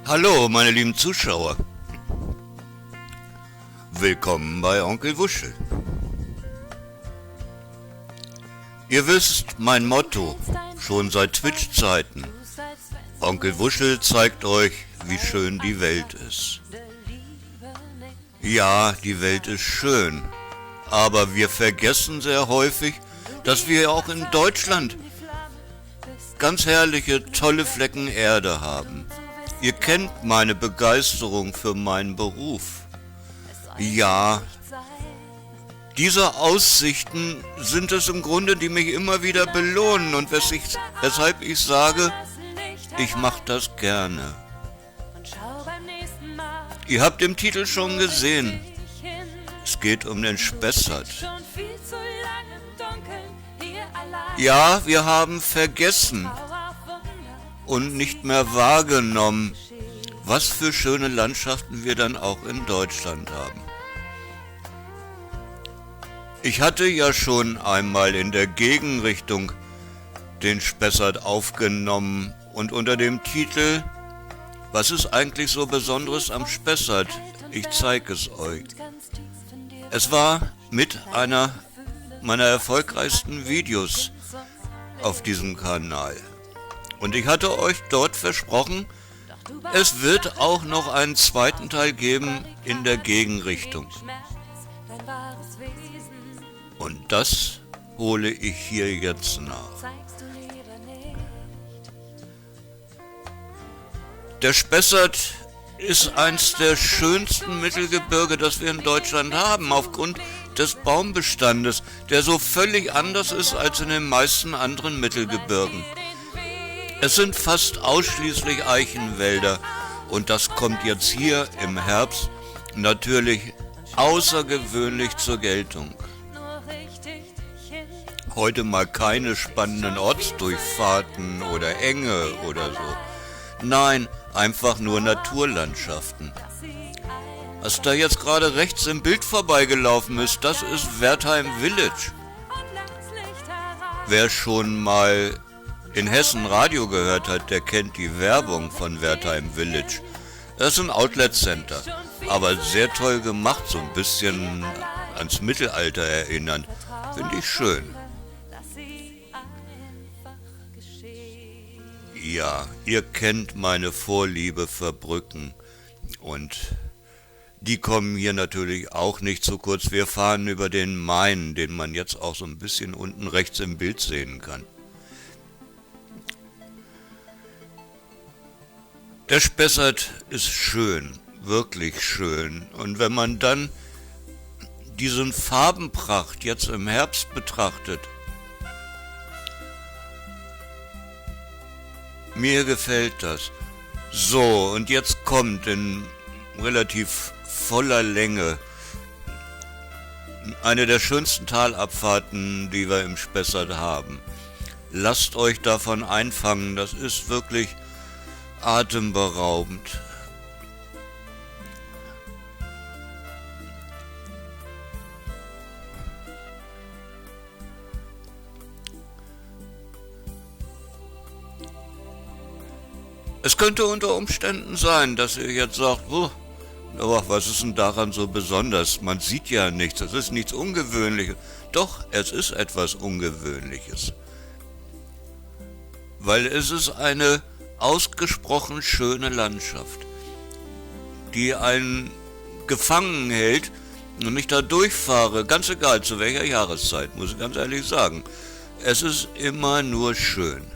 Hallo, meine lieben Zuschauer. Willkommen bei Onkel Wuschel. Ihr wisst, mein Motto, schon seit Twitch-Zeiten. Onkel Wuschel zeigt euch, wie schön die Welt ist. Ja, die Welt ist schön, aber wir vergessen sehr häufig, dass wir auch in Deutschland ganz herrliche, tolle Flecken Erde haben. Ihr kennt meine Begeisterung für meinen Beruf. Ja, diese Aussichten sind es im Grunde, die mich immer wieder belohnen und weshalb ich sage, ich mache das gerne. Ihr habt im Titel schon gesehen, es geht um den Spessart. Ja, wir haben vergessen und nicht mehr wahrgenommen, was für schöne Landschaften wir dann auch in Deutschland haben. Ich hatte ja schon einmal in der Gegenrichtung den Spessart aufgenommen und unter dem Titel "Was ist eigentlich so Besonderes am Spessart?" Ich zeige es euch. Es war mit einer meiner erfolgreichsten Videos auf diesem Kanal. Und ich hatte euch dort versprochen, es wird auch noch einen zweiten Teil geben in der Gegenrichtung. Und das hole ich hier jetzt nach. Der Spessart ist eins der schönsten Mittelgebirge, das wir in Deutschland haben, aufgrund des Baumbestandes, der so völlig anders ist als in den meisten anderen Mittelgebirgen. Es sind fast ausschließlich Eichenwälder und das kommt jetzt hier im Herbst natürlich außergewöhnlich zur Geltung. Heute mal keine spannenden Ortsdurchfahrten oder Enge oder so. Nein, einfach nur Naturlandschaften. Was da jetzt gerade rechts im Bild vorbeigelaufen ist, das ist Wertheim Village. Wer schon mal in Hessen Radio gehört hat, der kennt die Werbung von Wertheim Village. Das ist ein Outlet-Center, aber sehr toll gemacht, so ein bisschen ans Mittelalter erinnern. Finde ich schön. Ja, ihr kennt meine Vorliebe für Brücken und die kommen hier natürlich auch nicht zu kurz. Wir fahren über den Main, den man jetzt auch so ein bisschen unten rechts im Bild sehen kann. Der Spessart ist schön, wirklich schön. Und wenn man dann diesen Farbenpracht jetzt im Herbst betrachtet, mir gefällt das. So, und jetzt kommt in relativ voller Länge eine der schönsten Talabfahrten, die wir im Spessart haben. Lasst euch davon einfangen, das ist wirklich atemberaubend. Es könnte unter Umständen sein, dass ihr jetzt sagt, aber was ist denn daran so besonders? Man sieht ja nichts, es ist nichts Ungewöhnliches. Doch, es ist etwas Ungewöhnliches. Weil es ist eine ausgesprochen schöne Landschaft, die einen gefangen hält und ich da durchfahre, ganz egal zu welcher Jahreszeit, muss ich ganz ehrlich sagen. Es ist immer nur schön.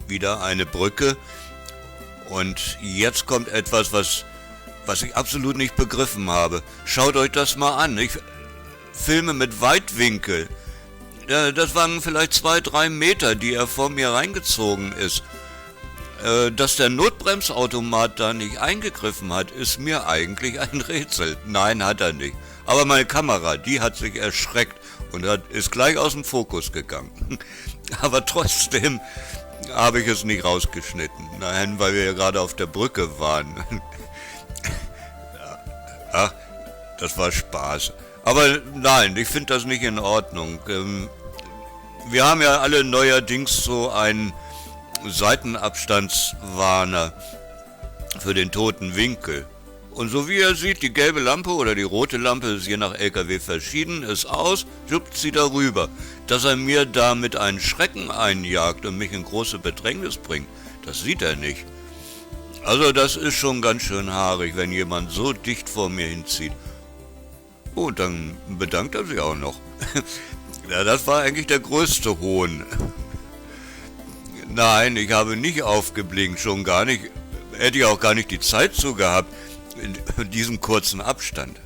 Wieder eine Brücke und jetzt kommt etwas, was ich absolut nicht begriffen habe. Schaut euch das mal an. Ich filme mit Weitwinkel. Das waren vielleicht 2-3 Meter, die er vor mir reingezogen ist. Dass der Notbremsautomat da nicht eingegriffen hat, ist mir eigentlich ein Rätsel. Nein, hat er nicht. Aber meine Kamera, die hat sich erschreckt und ist gleich aus dem Fokus gegangen. Aber trotzdem habe ich es nicht rausgeschnitten. Nein, weil wir ja gerade auf der Brücke waren. Ach, das war Spaß. Aber nein, ich finde das nicht in Ordnung. Wir haben ja alle neuerdings so ein Seitenabstandswarner für den toten Winkel. Und so wie er sieht, die gelbe Lampe oder die rote Lampe ist je nach LKW verschieden, ist aus, hüpft sie darüber. Dass er mir damit einen Schrecken einjagt und mich in große Bedrängnis bringt, das sieht er nicht. Also das ist schon ganz schön haarig, wenn jemand so dicht vor mir hinzieht. Oh, und dann bedankt er sich auch noch. Ja, das war eigentlich der größte Hohn. Nein, ich habe nicht aufgeblinkt, schon gar nicht. Hätte ich auch gar nicht die Zeit zu gehabt, in diesem kurzen Abstand.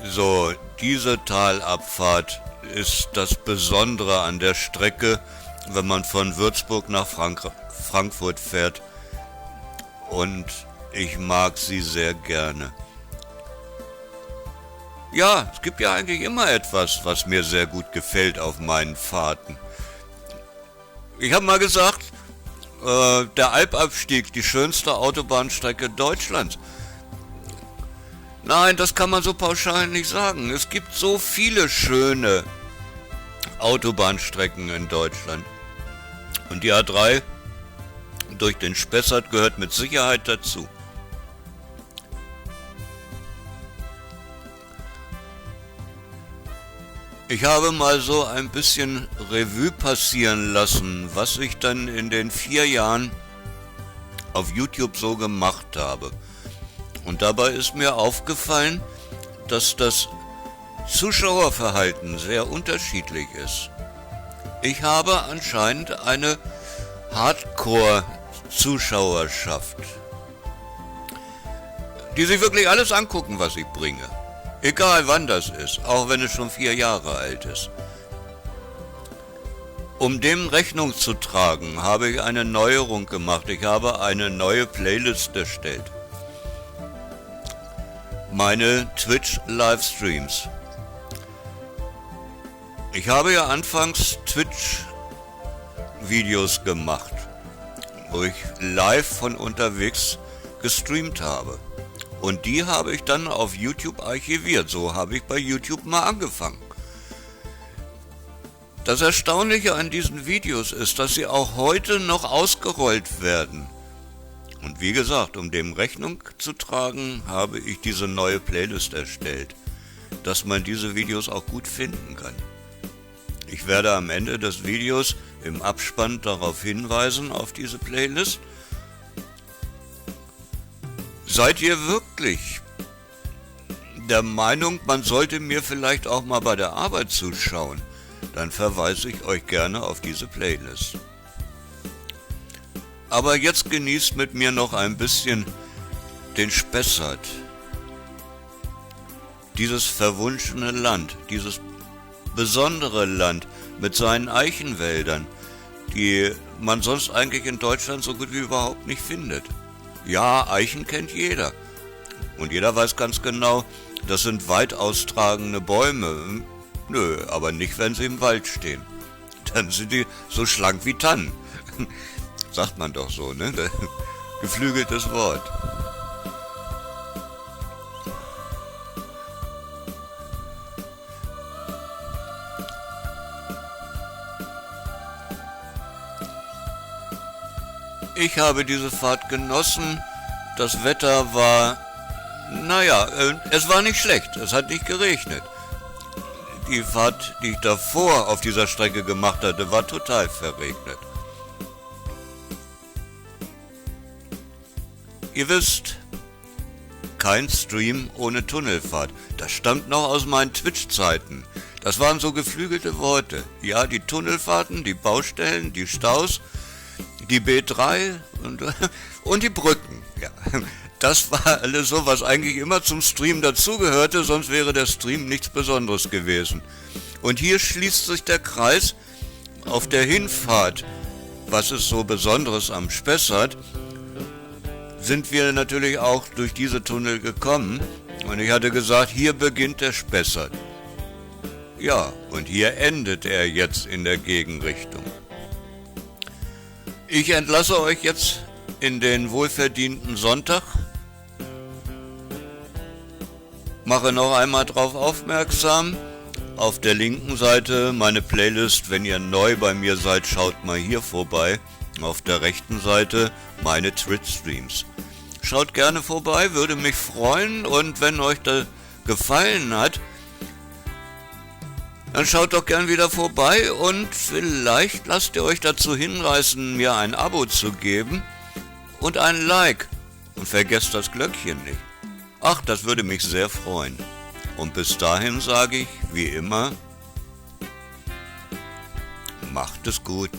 So, diese Talabfahrt ist das Besondere an der Strecke, wenn man von Würzburg nach Frankfurt fährt. Und ich mag sie sehr gerne. Ja, es gibt ja eigentlich immer etwas, was mir sehr gut gefällt auf meinen Fahrten. Ich habe mal gesagt, der Alpabstieg, die schönste Autobahnstrecke Deutschlands. Nein, das kann man so pauschal nicht sagen. Es gibt so viele schöne Autobahnstrecken in Deutschland. Und die A3 durch den Spessart gehört mit Sicherheit dazu. Ich habe mal so ein bisschen Revue passieren lassen, was ich dann in den 4 Jahren auf YouTube so gemacht habe. Und dabei ist mir aufgefallen, dass das Zuschauerverhalten sehr unterschiedlich ist. Ich habe anscheinend eine Hardcore-Zuschauerschaft, die sich wirklich alles angucken, was ich bringe. Egal wann das ist, auch wenn es schon 4 Jahre alt ist. Um dem Rechnung zu tragen, habe ich eine Neuerung gemacht. Ich habe eine neue Playlist erstellt. Meine Twitch-Livestreams. Ich habe ja anfangs Twitch-Videos gemacht, wo ich live von unterwegs gestreamt habe. Und die habe ich dann auf YouTube archiviert. So habe ich bei YouTube mal angefangen. Das Erstaunliche an diesen Videos ist, dass sie auch heute noch ausgerollt werden. Und wie gesagt, um dem Rechnung zu tragen, habe ich diese neue Playlist erstellt, dass man diese Videos auch gut finden kann. Ich werde am Ende des Videos im Abspann darauf hinweisen, auf diese Playlist. Seid ihr wirklich der Meinung, man sollte mir vielleicht auch mal bei der Arbeit zuschauen? Dann verweise ich euch gerne auf diese Playlist. Aber jetzt genießt mit mir noch ein bisschen den Spessart. Dieses verwunschene Land, dieses besondere Land mit seinen Eichenwäldern, die man sonst eigentlich in Deutschland so gut wie überhaupt nicht findet. Ja, Eichen kennt jeder. Und jeder weiß ganz genau, das sind weit austragende Bäume. Nö, aber nicht, wenn sie im Wald stehen. Dann sind die so schlank wie Tannen. Sagt man doch so, ne? Geflügeltes Wort. Ich habe diese Fahrt genossen. Das Wetter war, es war nicht schlecht. Es hat nicht geregnet. Die Fahrt, die ich davor auf dieser Strecke gemacht hatte, war total verregnet. Ihr wisst, kein Stream ohne Tunnelfahrt. Das stammt noch aus meinen Twitch-Zeiten. Das waren so geflügelte Worte. Ja, die Tunnelfahrten, die Baustellen, die Staus, die B3 und die Brücken. Ja, das war alles so, was eigentlich immer zum Stream dazugehörte, sonst wäre der Stream nichts Besonderes gewesen. Und hier schließt sich der Kreis. Auf der Hinfahrt, was ist so Besonderes am Spessart, sind wir natürlich auch durch diese Tunnel gekommen. Und ich hatte gesagt, hier beginnt der Spessart. Ja, und hier endet er jetzt in der Gegenrichtung. Ich entlasse euch jetzt in den wohlverdienten Sonntag. Mache noch einmal darauf aufmerksam, auf der linken Seite meine Playlist. Wenn ihr neu bei mir seid, schaut mal hier vorbei. Auf der rechten Seite meine Twitch-Streams. Schaut gerne vorbei, würde mich freuen. Und wenn euch das gefallen hat, dann schaut doch gern wieder vorbei und vielleicht lasst ihr euch dazu hinreißen, mir ein Abo zu geben und ein Like. Und vergesst das Glöckchen nicht. Ach, das würde mich sehr freuen. Und bis dahin sage ich, wie immer, macht es gut.